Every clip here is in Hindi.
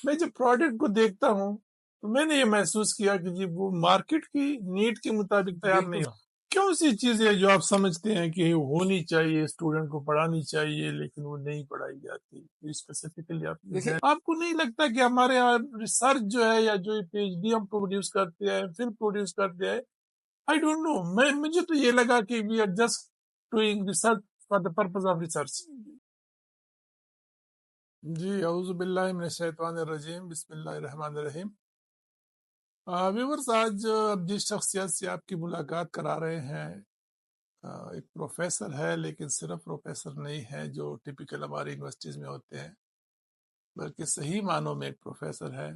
मैं जब प्रोडक्ट को देखता हूँ, तो मैंने ये महसूस किया कि जी वो मार्केट की नीड के मुताबिक तैयार नहीं बिल्कुल। हो। कौन-सी चीज़ें हैं जो आप समझते हैं कि होनी चाहिए, स्टूडेंट को पढ़ानी चाहिए लेकिन वो नहीं पढ़ाई जाती? कोई स्पेसिफिकली आपकी देखिए, ज़हन आपको नहीं लगता कि हमारे यहाँ रिसर्च जो है या जो पीएचडी हम प्रोड्यूस करते हैं, फिर प्रोड्यूस करते हैं, आई डोंट नो मुझे तो ये लगा कि we are just doing research for the purpose of research. जी, औज़ु बिल्लाहि मिनश शैतानिर रजीम, बिस्मिल्लाहिर रहमानिर रहीम। व्यूअर्स आज जिस शख्सियत से आपकी मुलाकात करा रहे हैं एक प्रोफेसर है, लेकिन सिर्फ प्रोफेसर नहीं है जो टिपिकल हमारी यूनिवर्सिटीज़ में होते हैं, बल्कि सही मानों में एक प्रोफेसर है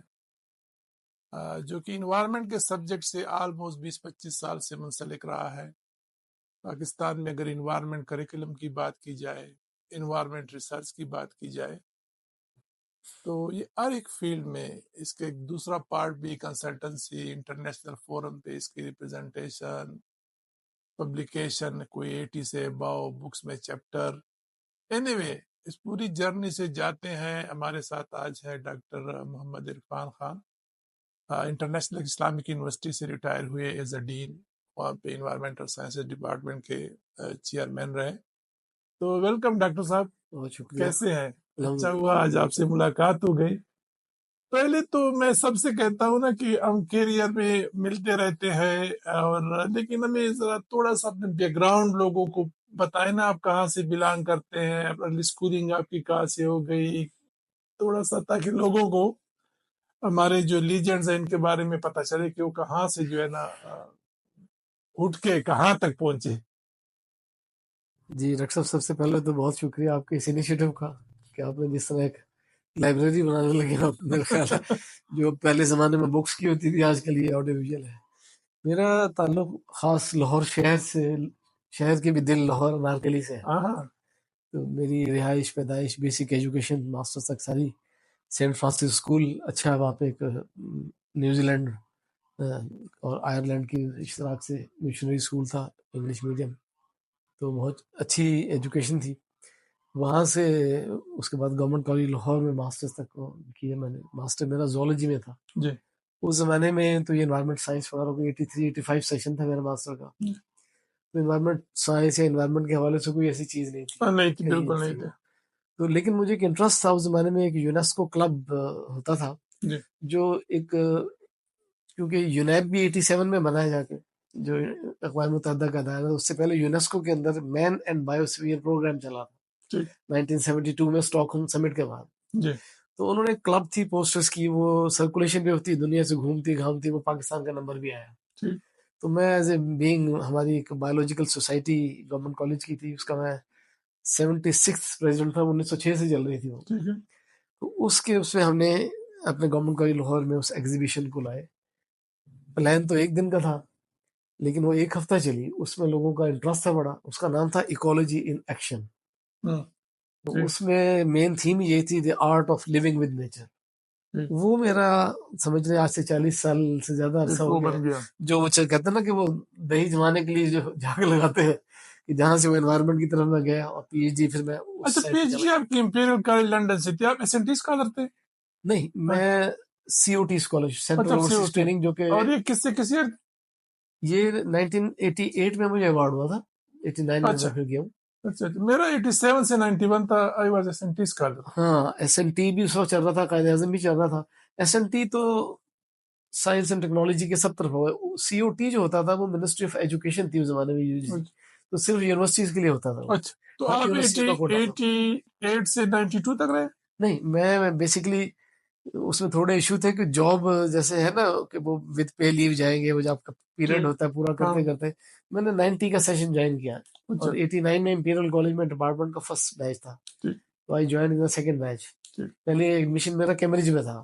जो कि इन्वायरमेंट के सब्जेक्ट से ऑलमोस्ट 20-25 साल से मुंसलिक रहा है। पाकिस्तान में अगर इन्वायरमेंट करिकुलम की बात की जाए, इन्वायरमेंट रिसर्च की बात की जाए, तो ये हर एक फील्ड में इसका एक दूसरा पार्ट भी कंसल्टेंसी, इंटरनेशनल फोरम पे इसकी रिप्रेजेंटेशन, पब्लिकेशन, कोई 80 से अबव बुक्स में चैप्टर। एनीवे इस पूरी जर्नी से जाते हैं। हमारे साथ आज है doctor Mohammad Irfan Khan, international Islamic university से रिटायर हुए एज अ डीन, वहाँ पे इन्वायरमेंटल साइंसेज डिपार्टमेंट के चेयरमैन रहे। तो वेलकम डॉक्टर साहब, बहुत शुक्रिया। कैसे हैं? अच्छा हुआ आज आपसे मुलाकात हो गई। पहले तो मैं सबसे कहता हूँ ना कि हम कैरियर में मिलते रहते हैं, और लेकिन हमें जरा थोड़ा सा अपने बैकग्राउंड लोगों को बताएं ना, आप कहाँ से बिलोंग करते हैं, अर्ली स्कूलिंग आपकी कहाँ से हो गई, थोड़ा सा, ताकि लोगों को हमारे जो लीजेंड्स हैं इनके बारे में पता चले कि वो कहाँ से जो है ना उठ के कहाँ तक पहुंचे। जी, डॉक्टर साहब, सबसे पहले तो बहुत शुक्रिया आपके इस इनिशिएटिव का कि आपने जिस तरह एक लाइब्रेरी बनाने लगे आप, मेरा ख्याल है जो पहले ज़माने में बुक्स की होती थी, आजकल ये ऑडियो विजुअल है। मेरा ताल्लुक ख़ास लाहौर शहर से, शहर के भी दिल लाहौर अनारकली से है। हाँ, तो मेरी रिहाइश, पैदाइश, बेसिक एजुकेशन, मास्टर्स तक सारी सेंट फ्रांसिस स्कूल अच्छा है वहाँ पे, एक न्यूजीलैंड और आयरलैंड की इश्तराक से मिशनरी स्कूल था, इंग्लिश मीडियम। तो बहुत अच्छी एजुकेशन थी वहाँ से। उसके बाद गवर्नमेंट कॉलेज लाहौर में मास्टर्स तक किया मैंने। मास्टर मेरा जोलॉजी में था जी। उस ज़माने में। तो ये एनवायरनमेंट साइंस वगैरह को 83-85 सेशन था मेरा मास्टर का। तो एनवायरनमेंट साइंस या एनवायरनमेंट के हवाले से कोई ऐसी चीज़ नहीं थी। नहीं थी, बिल्कुल नहीं थी। तो लेकिन मुझे एक इंटरेस्ट था उस ज़माने में। एक यूनेस्को क्लब होता था जी। जो एक, क्योंकि यूनेप भी 87 में बनाया जाके, जो अक़वाम मुत्तहिदा का दायरा, उससे पहले यूनेस्को के अंदर मैन एंड बायोस्फीयर प्रोग्राम चला था 1972 में स्टॉकहोम समिट के बाद। जी। तो उन्होंने क्लब थी पोस्टर्स की, वो सर्कुलेशन भी होती, दुनिया से घूमती घामती, वो पाकिस्तान का नंबर भी आया। तो मैं एज ए बीइंग, हमारी एक बायोलॉजिकल सोसाइटी गवर्नमेंट कॉलेज की थी, उसका मैं 76 प्रेसिडेंट था। 1906 से चल रही थी वो। तो उसके उसमें हमने अपने गवर्नमेंट कॉलेज लाहौर में उस एग्जीबिशन को लाए। प्लान तो एक दिन का था, लेकिन वो एक हफ्ता चली। उसमें लोगों का इंटरेस्ट था बड़ा। उसका नाम था इकोलॉजी इन एक्शन। तो उसमें मेन थीम ये थी, the art of living with nature. वो मेरा समझ रहे आज से 40 साल से ज्यादा अरसा हो गया। जो वो कहते हैं ना कि वो दही जमाने के लिए जो झाग लगाते हैं, कि जहां से वो एनवायरनमेंट की तरफ मैं गया। और पीएचडी फिर मैं अच्छा, पीएचडी आपकी इंपीरियल कॉलेज लंदन से थी, आप एसएनटी स्कॉलर थे? नहीं, मैं COT scholarship, central overseas training, जो कि। और ये किस ईयर? ये 1988 में मुझे अवार्ड हुआ था। 89 में मैं फिर गया हूँ। अच्छा, मेरा 87 से 91 था। I was SNT scholar. हाँ, एसएनटी भी उस वक्त चल रहा था, कायदे आजम भी चल रहा था। एसएनटी तो साइंस एंड टेक्नोलॉजी के सब तरफ हुआ। सीओटी जो होता था वो मिनिस्ट्री ऑफ एजुकेशन थी उस जमाने में, यूजीसी। तो सिर्फ यूनिवर्सिटीज के लिए होता था। अच्छा, तो आप 88 से 92 तक रहे? नहीं, मैं बेसिकली उसमें थोड़े इशू थे कि जॉब जैसे है ना कि वो विद पे लीव जाएंगे, वो जो आपका पीरियड होता है पूरा करते करते। मैंने 90 का सेशन ज्वाइन किया। और 89 में इंपीरियल कॉलेज में डिपार्टमेंट का फर्स्ट बैच था। तो I join in the second batch. पहले एडमिशन मेरा कैम्ब्रिज में था,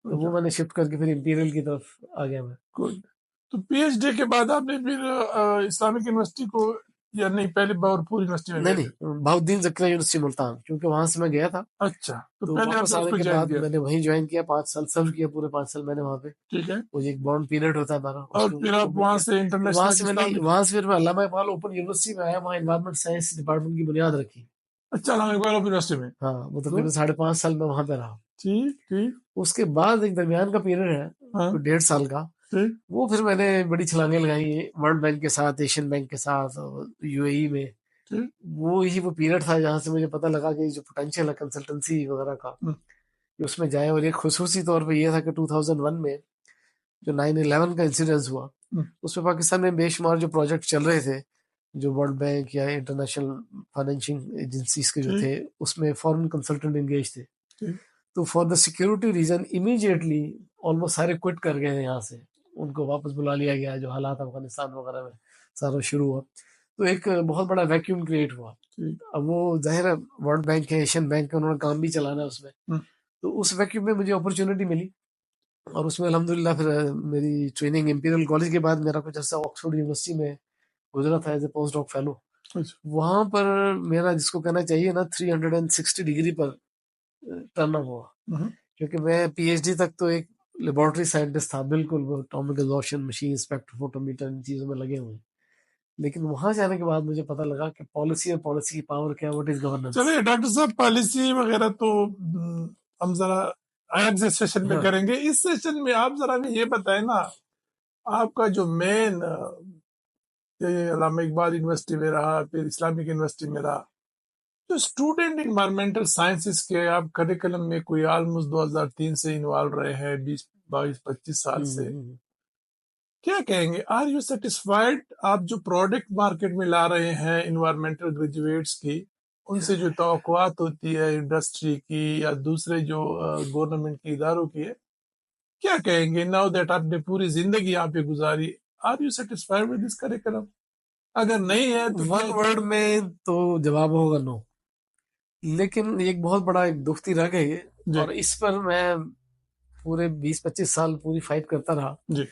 तो वो मैंने शिफ्ट करके फिर इंपीरियल की तरफ आ गया मैं। गुड। तो पीएचडी के बाद आपने फिर इस्लामिक यूनिवर्सिटी को, या नहीं पहले बहावलपुर यूनिवर्सिटी में? नहीं, बहाउद्दीन ज़करिया यूनिवर्सिटी मुल्तान, क्योंकि वहां से मैं गया था। अच्छा, तो पहले वापस आने के बाद मैंने वहीं ज्वाइन किया। 5 साल सर्व किया, पूरे 5 साल मैंने वहाँ पे। ठीक है। वो एक बॉन्ड पीरियड होता है हमारा। और फिर आप वहाँ से इंटरनेशनल वहाँ से फिर मैं अल्लामा इकबाल ओपन यूनिवर्सिटी में आया। वहाँ एनवायरमेंट साइंस डिपार्टमेंट की बुनियाद रखी। अच्छा, इस्लामिक यूनिवर्सिटी में। हाँ, मतलब मैंने 5.5 साल में वहां पे रहा। ठीक ठीक। उसके बाद एक दरमियान का पीरियड है, हाँ, कोई 1.5 साल का, ठीक। वो फिर मैंने बड़ी छलांगे लगाई वर्ल्ड बैंक के साथ, एशियन बैंक के साथ, यूएई में। ठीक। वो ही वो पीरियड था जहाँ से मुझे पता लगा कि जो पोटेंशियल है कंसल्टेंसी वगैरह का, कि उसमें जाए। और एक खुसूसी तौर पे ये था कि 2001 में जो 9/11 का इंसिडेंस हुआ, उसमें पाकिस्तान में बेशुमार जो प्रोजेक्ट चल रहे थे, जो वर्ल्ड बैंक या इंटरनेशनल फाइनेंशिंग एजेंसीज के जो थे, उसमें फॉरेन कंसल्टेंट एंगेज थे। तो for the security reason immediately almost सारे क्विट कर गए यहाँ से, उनको वापस बुला लिया गया। जो हालात अफगानिस्तान वगैरह में सारा शुरू हुआ, तो एक बहुत बड़ा वैक्यूम क्रिएट हुआ। अब वो जाहिर है वर्ल्ड बैंक है, एशियन बैंक है, उन्होंने काम भी चलाना है उसमें। तो उस वैक्यूम में मुझे अपॉर्चुनिटी मिली, और उसमें अल्हम्दुलिल्लाह फिर मेरी ट्रेनिंग इंपीरियल कॉलेज के बाद मेरा कुछ अर्सा ऑक्सफोर्ड यूनिवर्सिटी में गुजरा था as a post doc fellow. वहां पर मेरा, जिसको कहना चाहिए ना, 360 डिग्री पर टर्न अप हुआ, क्योंकि मैं पीएचडी तक तो एक लेबोरेटरी साइंटिस्ट था, बिल्कुल वो एटॉमिक एग्जॉशन मशीन, स्पेक्ट्रोफोटोमीटर, इन चीजों में लगे हुए। लेकिन वहां जाने के बाद मुझे पता लगा कि पॉलिसी और पॉलिसी की पावर क्या, व्हाट इज गवर्नेंस। चलिए डॉक्टर साहब, पॉलिसी वगैरह तो हम जरा अलग से सेशन में करेंगे। इस सेशन में आप जरा हमें ये बताएं ना, आपका जो मेन अल्लामा इकबाल यूनिवर्सिटी में रहा, फिर इस्लामिक यूनिवर्सिटी में रहा, तो स्टूडेंट इन्वायरमेंटल साइंसेस के आप करिकुलम में कोई ऑलमोस्ट 2003 से इन्वॉल्व रहे हैं, 20-22-25 साल से, क्या कहेंगे? Are you satisfied? आप जो प्रोडक्ट मार्केट में ला रहे हैं इन्वायरमेंटल ग्रेजुएट्स की, उनसे जो तवक्कुआत होती है इंडस्ट्री की या दूसरे जो गवर्नमेंट के इदारों की है, क्या कहेंगे? नाउ दैट आपने पूरी जिंदगी यहाँ पे गुजारी, are you satisfied with this curriculum? अगर नहीं है तो वन वर्ड में तो जवाब होगा नो। लेकिन एक बहुत बड़ा एक दुखती रह गई है, और इस पर मैं पूरे 20-25 साल पूरी फाइट करता रहा जी।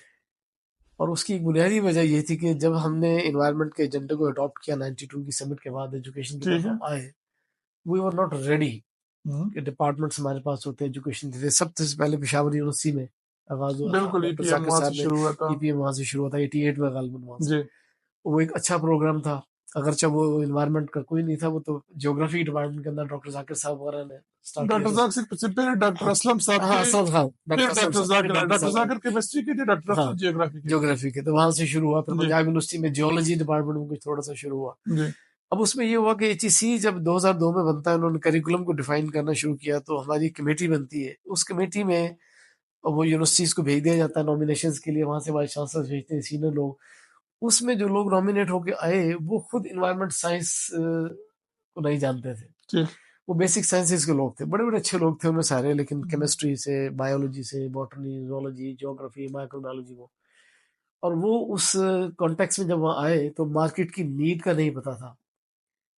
और उसकी एक बुनियादी वजह ये थी कि जब हमने एनवायरनमेंट के एजेंडे को अडॉप्ट किया 92 की समिट के बाद, एजुकेशन की तरफ हम आए, we were not ready. Departments हमारे पास होते, एजुकेशन थे, सबसे पहले पेशावर यूनिवर्सिटी में आगाज हुआ। बिल्कुल, ईपीएम वहां से शुरू हुआ था। ईपीएम वहां से शुरू हुआ था 88 में गालिबन वहां से। वो एक अच्छा प्रोग्राम था, अगरचे वो इन्वायरमेंट का कोई नहीं था, वो तो ज्योग्राफी डिपार्टमेंट के अंदर डॉक्टर जाकिर साहब वगैरह ने स्टार्ट किया। डॉक्टर जाकिर से पहले डॉक्टर असलम साहब, हाँ असलम खान, डॉक्टर जाकिर केमिस्ट्री के थे, डॉक्टर असलम ज्योग्राफी के। तो वहां से शुरू हुआ। फिर पंजाब यूनिवर्सिटी में जियोलॉजी डिपार्टमेंट में कुछ थोड़ा सा शुरू हुआ। अब उसमें ये हुआ कि एचईसी जब 2002 में बनता है, उन्होंने करिकुलम को डिफाइन करना शुरू किया, तो हमारी कमेटी बनती है। उस कमेटी में वो यूनिवर्सिटीज को भेज दिया जाता है नॉमिनेशन के लिए, वहां से वाइस चांसलर भेजते हैं, सीनियर लोग। उसमें जो लोग नॉमिनेट होके आए वो खुद इन्वायरमेंट साइंस को नहीं जानते थे। वो बेसिक साइंसेस के लोग थे, बड़े बड़े अच्छे लोग थे उनमें सारे, लेकिन केमिस्ट्री से, बायोलॉजी से, बॉटनी, जूलॉजी, ज्योग्राफी, माइक्रोबायोलॉजी वो। और वो उस कॉन्टेक्स्ट में जब वहाँ आए तो मार्केट की नीड का नहीं पता था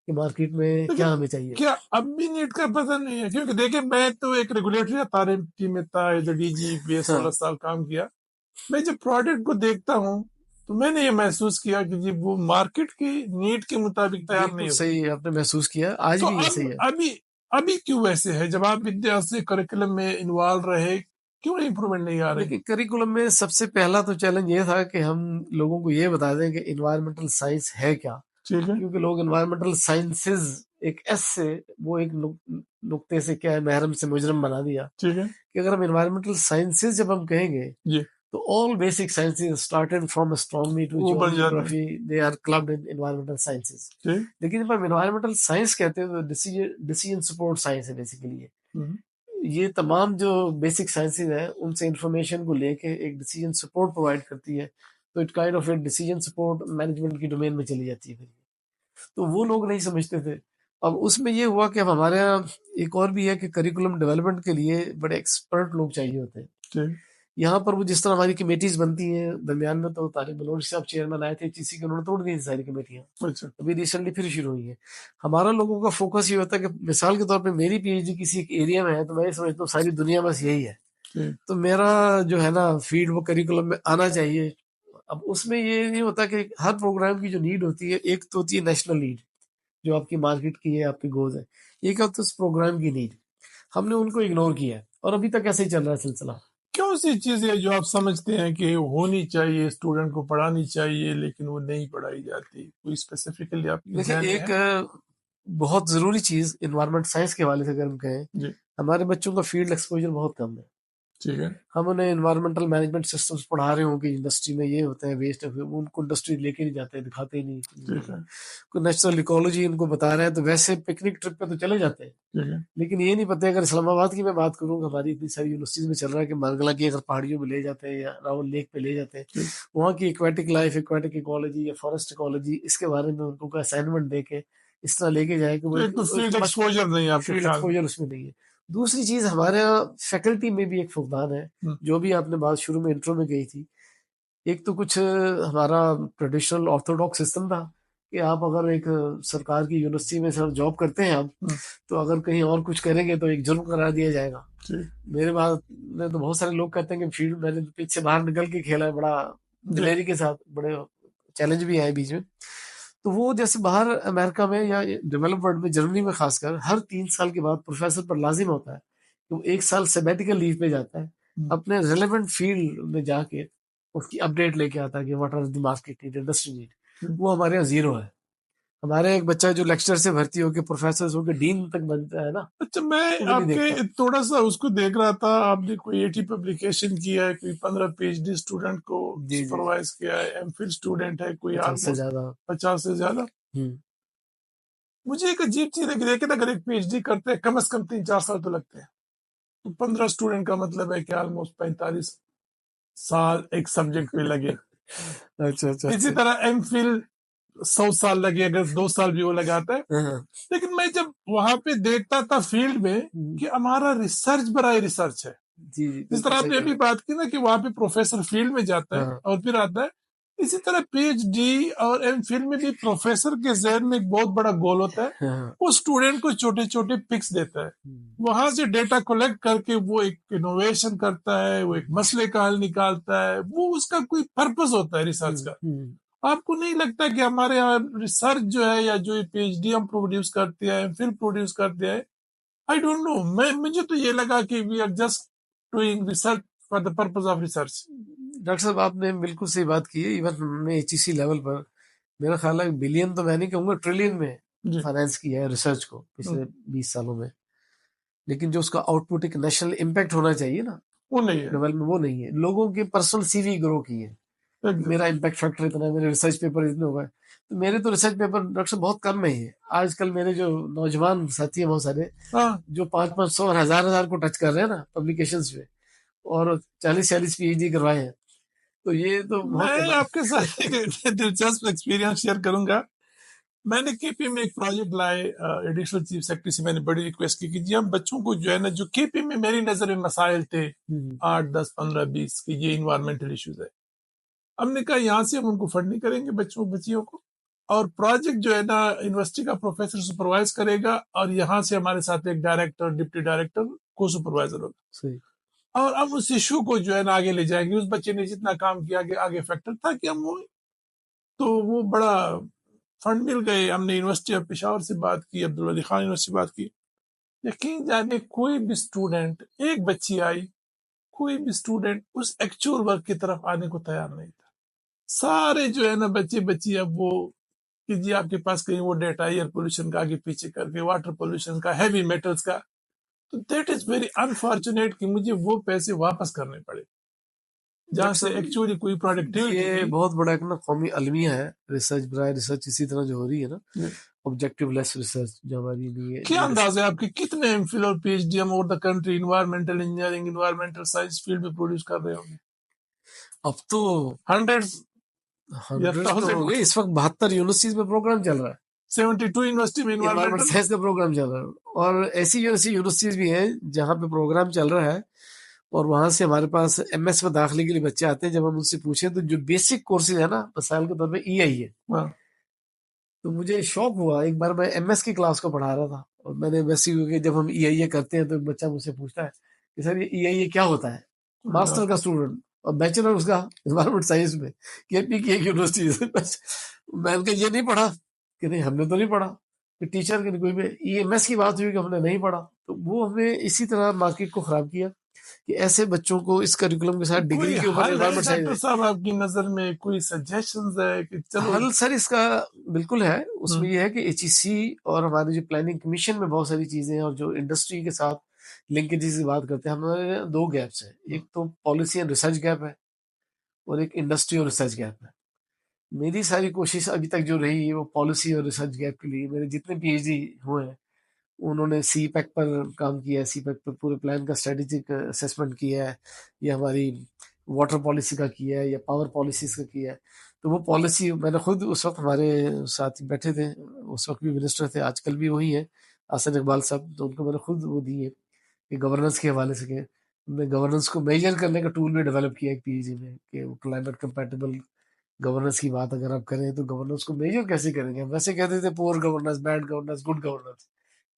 कि मार्केट में क्या हमें चाहिए। क्या अब भी नीड का पता नहीं है? क्योंकि देखिए, मैं तो एक रेगुलेटरी अथॉरिटी में था, एज डीजी 16 साल काम किया। मैं जब प्रोडक्ट को देखता हूँ तो मैंने ये महसूस किया कि जी वो मार्केट की नीड के मुताबिक तैयार नहीं हो। सही आपने महसूस किया, आज तो भी ऐसे ही है। अभी क्यों ऐसे है? जब आप विद्या से करिकुलम में इन्वॉल्व रहे, क्यों इम्प्रूवमेंट नहीं आ रही? देखिए, करिकुलम में सबसे पहला तो चैलेंज ये था कि हम लोगों को ये बता दें कि इन्वायरमेंटल साइंस है क्या। क्योंकि लोग इन्वायरमेंटल साइंसेज एक एस से, वो एक नुक्ते से क्या है, महरम से मुजरम बना दिया। ठीक है कि अगर हम इन्वायरमेंटल साइंसेज जब हम कहेंगे तो all basic sciences started from astronomy to geography, they are clubbed in environmental sciences. लेकिन जब हम इन्वायरमेंटल साइंस कहते हैं तो डिसीजन सपोर्ट साइंस है बेसिकली। ये तमाम जो बेसिक साइंसेज हैं उनसे इंफॉर्मेशन को लेके एक डिसीजन सपोर्ट प्रोवाइड करती है, तो इट काइंड ऑफ एक डिसीजन सपोर्ट मैनेजमेंट की डोमेन में चली जाती है। तो वो लोग नहीं समझते थे। अब उसमें ये हुआ कि अब हमारे यहाँ एक और भी है कि करिकुलम डेवलपमेंट के लिए बड़े एक्सपर्ट लोग चाहिए होते हैं। यहाँ पर वो जिस तरह हमारी कमेटीज बनती हैं, दरमियान में तो तारिक बलोच साहब चेयरमैन आए थे चीसी के, उन्होंने तोड़ दी सारी कमेटियाँ। अच्छा। अभी रिसेंटली फिर शुरू हुई है। हमारा लोगों का फोकस ये होता है कि मिसाल के तौर पे मेरी पीएचडी किसी एक एरिया में है तो मैं समझता हूँ सारी दुनिया बस यही है, तो मेरा जो है ना फील्ड वो करिकुलम में आना चाहिए। अब उसमें ये नहीं होता कि हर प्रोग्राम की जो नीड होती है, एक तो होती है नेशनल नीड जो आपकी मार्केट की है, आपकी गोल्स है। ये क्या होता है उस प्रोग्राम की नीड, हमने उनको इग्नोर किया है और अभी तक ऐसे ही चल रहा है सिलसिला। कौन सी चीजें जो आप समझते हैं कि होनी चाहिए, स्टूडेंट को पढ़ानी चाहिए, लेकिन वो नहीं पढ़ाई जाती? कोई स्पेसिफिकली आप देखिए, एक बहुत ज़रूरी चीज़ इन्वायरमेंट साइंस के हवाले से अगर हम कहें, जी हमारे बच्चों का फील्ड एक्सपोजर बहुत कम है। ठीक है। हम उन्हें इन्वायरमेंटल मैनेजमेंट सिस्टम्स पढ़ा रहे हों कि इंडस्ट्री में ये होता है, वेस्ट है, उनको इंडस्ट्री लेके नहीं जाते, दिखाते ही नहीं। ठीक है। कोई नेचुरल इकोलॉजी इनको बता रहे हैं तो वैसे पिकनिक ट्रिप पे तो चले जाते हैं, ठीक है। लेकिन ये नहीं पता। अगर इस्लामाबाद की मैं बात करूँ, हमारी इतनी सारी यूनिवर्सिटीज में चल रहा है कि मंगला की अगर पहाड़ियों में ले जाते हैं या रावल लेक पे ले जाते हैं, ठीक। वहाँ की एक्वेटिक लाइफ, एक्वेटिक इकोलॉजी या फॉरेस्ट इकोलॉजी, इसके बारे में उनको असाइनमेंट दे के इस तरह लेके जाए कि तो वो एक तो फील्ड एक्सपोजर नहीं है आपके फील्ड ख्याल में? एक्सपोजर उसमें नहीं है। दूसरी चीज, हमारे यहाँ फैकल्टी में भी एक फुकदान है, जो भी आपने बात शुरू में इंट्रो में कही थी। एक तो कुछ हमारा ट्रेडिशनल ऑर्थोडॉक्स सिस्टम था कि आप अगर एक सरकार की यूनिवर्सिटी में सर जॉब करते हैं आप, तो अगर कहीं और कुछ करेंगे तो एक जुर्म करा दिया जाएगा। मेरे बात में तो बहुत सारे लोग कहते हैं कि फील्ड मैंने तो पीछे बाहर निकल के खेला है, बड़ा दिलेरी के साथ, बड़े चैलेंज भी आए बीच में। तो वो जैसे बाहर अमेरिका में या डेवलप वर्ल्ड में, जर्मनी में खासकर, हर 3 साल के बाद प्रोफेसर पर लाजिम होता है कि वो 1 साल सैबेटिकल लीव पे जाता है, अपने रेलेवेंट फील्ड में जाके उसकी अपडेट लेके आता है कि what are the market need, industry need. वो हमारे यहाँ जीरो है। हमारे एक बच्चा जो लेक्चर से भर्ती होकर प्रोफेसर होकर डीन तक बनता है ना। अच्छा, मैं आपके थोड़ा सा उसको देख रहा था, आपने कोई 80 पब्लिकेशन किया है, कोई 15 पीएचडी स्टूडेंट को सुपरवाइज किया है, एमफिल स्टूडेंट है कोई 50 से ज्यादा। 50 से ज्यादा। मुझे एक अजीब चीज है कि अगर एक पीएचडी करते हैं कम से कम 3-4 साल तो लगते हैं, तो 15 स्टूडेंट का मतलब है कि ऑलमोस्ट 45 साल एक सब्जेक्ट पे लगे। अच्छा। इसी तरह एमफिल 100 साल लगे अगर 2 साल भी वो लगाता है। लेकिन मैं जब वहां पे देखता था फील्ड में कि हमारा रिसर्च बड़ा रिसर्च है, जिस तरह आपने अभी बात की ना कि वहां पे प्रोफेसर फील्ड में जाता है और फिर आता है, इसी तरह पीएचडी और एमफिल में भी प्रोफेसर के जहन में एक बहुत बड़ा गोल होता है। वो स्टूडेंट को छोटे छोटे पिक्स देता है, वहां से डेटा कलेक्ट करके वो एक इनोवेशन करता है, वो एक मसले का हल निकालता है, वो उसका कोई पर्पस होता है रिसर्च का। आपको नहीं लगता कि हमारे यहाँ रिसर्च जो है या जो पीएचडी हम प्रोड्यूस करते हैं, एमफिल प्रोड्यूस करते हैं, आई डोंट नो, मुझे तो ये लगा कि we are just doing research for the purpose of research. Doctor साहब, आपने बिल्कुल सही बात की है। इवन हमने एचईसी लेवल पर, मेरा ख्याल है बिलियन तो मैं नहीं कहूंगा, ट्रिलियन में फाइनेंस किया है रिसर्च को पिछले 20 सालों में। लेकिन जो उसका आउटपुट एक नेशनल इम्पैक्ट होना चाहिए ना, वो नहीं है लेवल में, वो नहीं है। लोगों के पर्सनल सीवी ग्रो की है, मेरा इम्पैक्ट फैक्टर इतना है, मेरे रिसर्च पेपर इतने हो गए। तो मेरे तो रिसर्च पेपर डॉक्टर साहब बहुत कम में ही है। आजकल मेरे जो नौजवान साथी हैं बहुत सारे, जो 500 और हजार को टच कर रहे हैं ना पब्लिकेशंस पे, और 40 पीएचडी करवाए हैं। तो ये तो मैं आपके साथ एक दिलचस्प एक्सपीरियंस शेयर करूंगा। मैंने केपी में एक प्रोजेक्ट लाए, एडिशनल चीफ सेक्रेटरी से मैंने बड़ी रिक्वेस्ट की कि जी हम बच्चों को जो है ना, जो केपी में मेरी नजर में मसाइल थे 8, 10, 15, 20 के, ये इन्वायरमेंटल इश्यूज है, हमने कहा यहाँ से हम उनको फंडिंग करेंगे बच्चियों को, और प्रोजेक्ट जो है ना यूनिवर्सिटी का प्रोफेसर सुपरवाइज करेगा, और यहाँ से हमारे साथ एक डायरेक्टर, डिप्टी डायरेक्टर, को सुपरवाइजर होगा, और अब उस इशू को जो है ना आगे ले जाएंगे। उस बच्चे ने जितना काम किया आगे फैक्टर था कि हम वो, तो वो बड़ा फंड मिल गए। हमने यूनिवर्सिटी ऑफ पेशावर से बात की, अब्दुल अली खान यूनिवर्सिटी बात की। यकीन जाने कोई भी स्टूडेंट, एक बच्ची आई, कोई भी स्टूडेंट उस एक्चुअल वर्क की तरफ आने को तैयार नहीं था। सारे जो है ना बच्ची अब वो कि जी आपके पास कहीं वो डेटा एयर पोल्यूशन का आगे पीछे करके, वाटर पोल्यूशन का, हैवी मेटल्स का, तो दैट इज वेरी अनफॉर्चुनेट कि मुझे वो पैसे वापस करने पड़े जहाँ से एक्चुअली कोई प्रोडक्टिविटी। ये बहुत बड़ा एक ना कौमी अलमिया है, रिसर्च बराए रिसर्च इसी तरह जो हो रही है ना, ऑब्जेक्टिव लेस रिसर्च जो हमारी नहीं है। क्या अंदाज है आपके कितने एमफिल और पीएचडी हम over the country environmental engineering, environmental science field में प्रोड्यूस कर रहे होंगे? अब तो हंड्रेड्स तो हो गए। इस वक्त 72 यूनिवर्सिटीज में प्रोग्राम चल रहा है, 72 यूनिवर्सिटी में इन्वायरमेंटल साइंस का प्रोग्राम चल रहा है, और ऐसी यूनिवर्सिटीज भी हैं जहाँ पे प्रोग्राम चल रहा है, और वहां से हमारे पास एमएस में दाखिले के लिए बच्चे आते हैं। जब हम उनसे पूछे तो जो बेसिक कोर्सेज है ना, मिसाल के तौर पे ईआई है, तो मुझे शौक हुआ। एक बार मैं एमएस की क्लास को पढ़ा रहा था, और मैंने वैसे जब हम ईआई करते हैं तो एक बच्चा मुझसे पूछता है कि सर ये ईआई क्या होता है, मास्टर का स्टूडेंट और बैचलर उसका एनवायरमेंट साइंस में, केपी की एक यूनिवर्सिटी से। मैंने कहा ये नहीं पढ़ा, कि नहीं हमने तो नहीं पढ़ा। फिर टीचर के कोई में ईएमएस की बात हुई कि हमने नहीं पढ़ा। तो वो हमने इसी तरह मार्केट को खराब किया। कि ऐसे बच्चों को इस करिकुलम के साथ डिग्री के ऊपर एनवायरमेंट डॉक्टर साहब आपकी नजर में कोई सजेशंस है कि चलो? हल सर इसका बिल्कुल है। उसमें ये है कि एचईसी और हमारी जो प्लानिंग कमीशन में बहुत सारी चीजें हैं और जो इंडस्ट्री के साथ लिंकेजेस की बात करते हैं, हमारे 2 गैप्स हैं। एक तो पॉलिसी एंड रिसर्च गैप है और एक इंडस्ट्री और रिसर्च गैप है। मेरी सारी कोशिश अभी तक जो रही है वो पॉलिसी और रिसर्च गैप के लिए। मेरे जितने पीएचडी हुए हैं उन्होंने सीपैक पर काम किया है, सीपैक पर पूरे प्लान का स्ट्रेटेजिक असेसमेंट किया है, या हमारी वाटर पॉलिसी का किया है, या पावर पॉलिसीज का किया है। तो वो पॉलिसी मैंने खुद उस वक्त हमारे साथ बैठे थे, उस वक्त भी मिनिस्टर थे, आजकल भी वही है हसन इकबाल साहब, तो उनको मैंने खुद वो दी है कि गवर्नेंस के हवाले से के हमने गवर्नेंस को मेजर करने का टूल भी डेवलप किया है पीएचडी में कि क्लाइमेट कंपैटिबल गवर्नेंस की बात अगर आप करें तो गवर्नेंस को मेजर कैसे करेंगे। हम वैसे कहते थे poor governance, bad governance, good governance.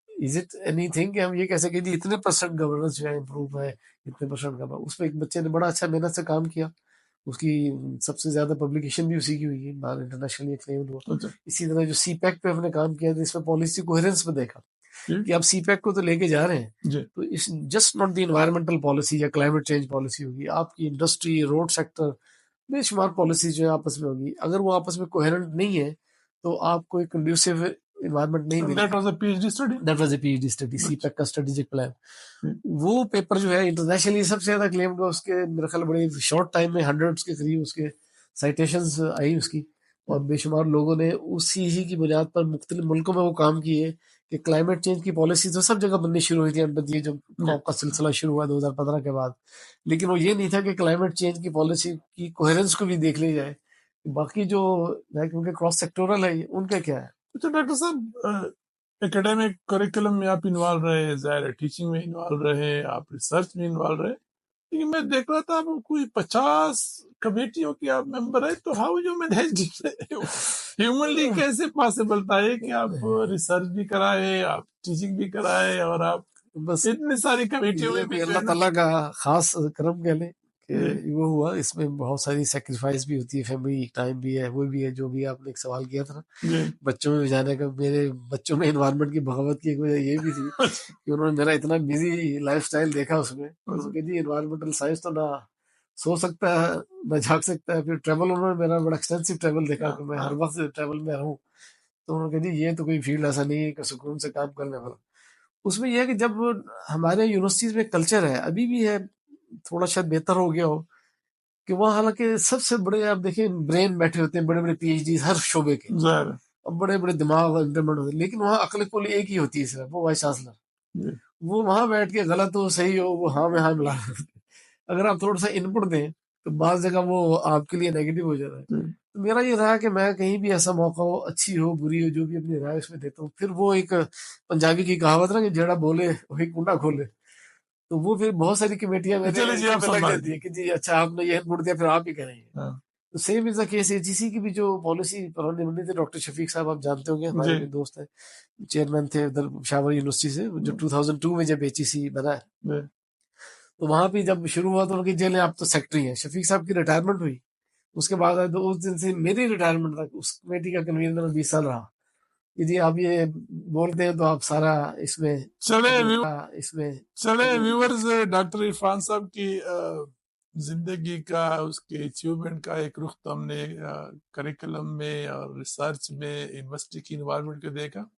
Is it anything कि हम ये कैसे कहें इतने परसेंट गवर्नेंस जो है इम्प्रूव है, इतने परसेंट का। उस पर एक बच्चे ने बड़ा अच्छा मेहनत से काम किया, उसकी सबसे ज्यादा पब्लिकेशन भी उसी की हुई है, बाहर इंटरनेशनली एक्लेम्ड हुआ। इसी तरह जो सीपैक पे हमने काम किया था, इसमें पॉलिसी कोहेरेंस पे देखा कि आप सीपैक को तो लेके जा रहे हैं, तो इस just not the environmental policy या क्लाइमेट चेंज पॉलिसी होगी, आपकी इंडस्ट्री, रोड सेक्टर, बेशुमार पॉलिसी जो है आपस में होगी। अगर वो आपस में कोहेरेंट नहीं है तो आपको एक कंड्यूसिव इन्वायरमेंट नहीं मिलेगा। That was a PhD study. That was a PhD study, CPEC का स्ट्रेटेजिक प्लान। वो पेपर जो है इंटरनेशनली सबसे ज्यादा क्लेम्ड हुआ, उसके मेरे ख्याल बड़े शॉर्ट टाइम में 100 के करीब उसके साइटेशंस आई उसकी, और बेशुमार लोगों ने उसी ही की बुनियाद पर मुख्तलिफ मुल्कों में वो काम किए कि क्लाइमेट चेंज की पॉलिसी तो सब जगह बननी शुरू हुई थी अंडर ये जब कॉप का सिलसिला शुरू हुआ 2015 के बाद। लेकिन वो ये नहीं था कि क्लाइमेट चेंज की पॉलिसी की कोहेरेंस को भी देख ली जाए, बाकी जो उनके क्रॉस सेक्टोरल है उनका क्या है। तो डॉक्टर साहब, एकेडमिक करिकुलम में आप इन्वॉल्व रहे, जाहिर है टीचिंग में इन्वॉल्व रहे, आप रिसर्च में इन्वॉल्व रहे, लेकिन मैं देख रहा था आप कोई 50 कमेटियों के आप मेंबर है, तो हाउ यू मैनेज ह्यूमनली कैसे पॉसिबल था ये कि आप रिसर्च भी कराए, आप टीचिंग भी कराए और आप बस इतनी सारी कमेटियों में भी? अल्लाह ताला का खास करम कह लें कि वो हुआ। इसमें बहुत सारी सेक्रीफाइस भी होती है, फैमिली टाइम भी है, वो भी है। जो भी आपने एक सवाल किया था ना बच्चों में जाने का, मेरे बच्चों में एनवायरनमेंट की बगावत की एक वजह ये भी थी कि उन्होंने मेरा इतना बिजी लाइफस्टाइल देखा उसमें, उन्होंने जी एनवायरमेंटल साइंस तो ना सो सकता है ना झाँक सकता है। फिर ट्रेवल, उन्होंने मेरा बड़ा एक्सटेंसिव ट्रेवल देखा कि मैं हर वक्त ट्रेवल में रहूँ, तो उन्होंने कहा जी ये तो कोई फील्ड ऐसा नहीं है कि सुकून से काम करने वाला। उसमें यह है कि जब हमारे यूनिवर्सिटीज में कल्चर है, अभी भी है, थोड़ा शायद बेहतर हो गया हो, कि वहाँ हालांकि सबसे बड़े आप देखें ब्रेन बैठे होते हैं, बड़े बड़े पीएचडी हर शोबे के, और बड़े बड़े दिमाग इंटरमेंट होते हैं, लेकिन वहाँ अकल कुल एक ही होती है, सिर्फ वो वाइस चांसलर। वो वहां बैठ के गलत हो सही हो वो हाँ में हाँ मिला अगर आप थोड़ा सा इनपुट दें तो बात जगह वो आपके लिए नेगेटिव हो जाता है। तो मेरा ये रहा कि मैं कहीं भी ऐसा मौका हो, अच्छी हो बुरी हो, जो भी अपनी राय उसमें देता हूँ। फिर वो एक पंजाबी की कहावत ना कि जेड़ा बोले वही कुंडा खोले, तो वो फिर बहुत सारी कमेटियां मेरे लग जाती है कि जी अच्छा आपने ये इनपुट दिया, फिर आप ही करेंगे। तो same is the case HEC की भी जो पॉलिसी पुरानी बनी थी, डॉक्टर शफीक साहब आप जानते होंगे, हमारे भी दोस्त हैं, चेयरमैन थे उधर शावर यूनिवर्सिटी से, जो 2002 में जब एचईसी बना है, तो वहां भी जब शुरू हुआ तो उनकी जेल आप तो सेक्रेटरी हैं, शफीक साहब की रिटायरमेंट हुई, उसके बाद तो उस दिन से मेरी रिटायरमेंट तक उस कमेटी का कन्वीनर 20 साल रहा कि जी आप ये बोलते हैं तो आप सारा इसमें चले व्यूअर्स, डॉक्टर इरफान साहब की जिंदगी का, उसके अचीवमेंट का एक रुख तो हमने करिकुलम में और रिसर्च में यूनिवर्सिटी की इन्वायरमेंट को देखा।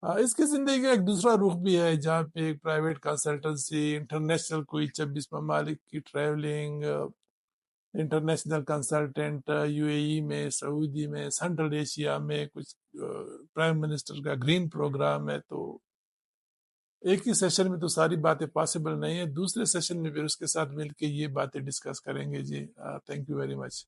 इसकी जिंदगी का एक दूसरा रुख भी है जहाँ पे एक प्राइवेट कंसल्टेंसी, इंटरनेशनल कोई 26 ममालिक की ट्रैवलिंग, इंटरनेशनल कंसल्टेंट यूएई में, सऊदी में, सेंट्रल एशिया में, कुछ प्राइम मिनिस्टर का ग्रीन प्रोग्राम है। तो एक ही सेशन में तो सारी बातें पॉसिबल नहीं है, दूसरे सेशन में फिर उसके साथ मिलके ये बातें डिस्कस करेंगे जी। Thank you very much.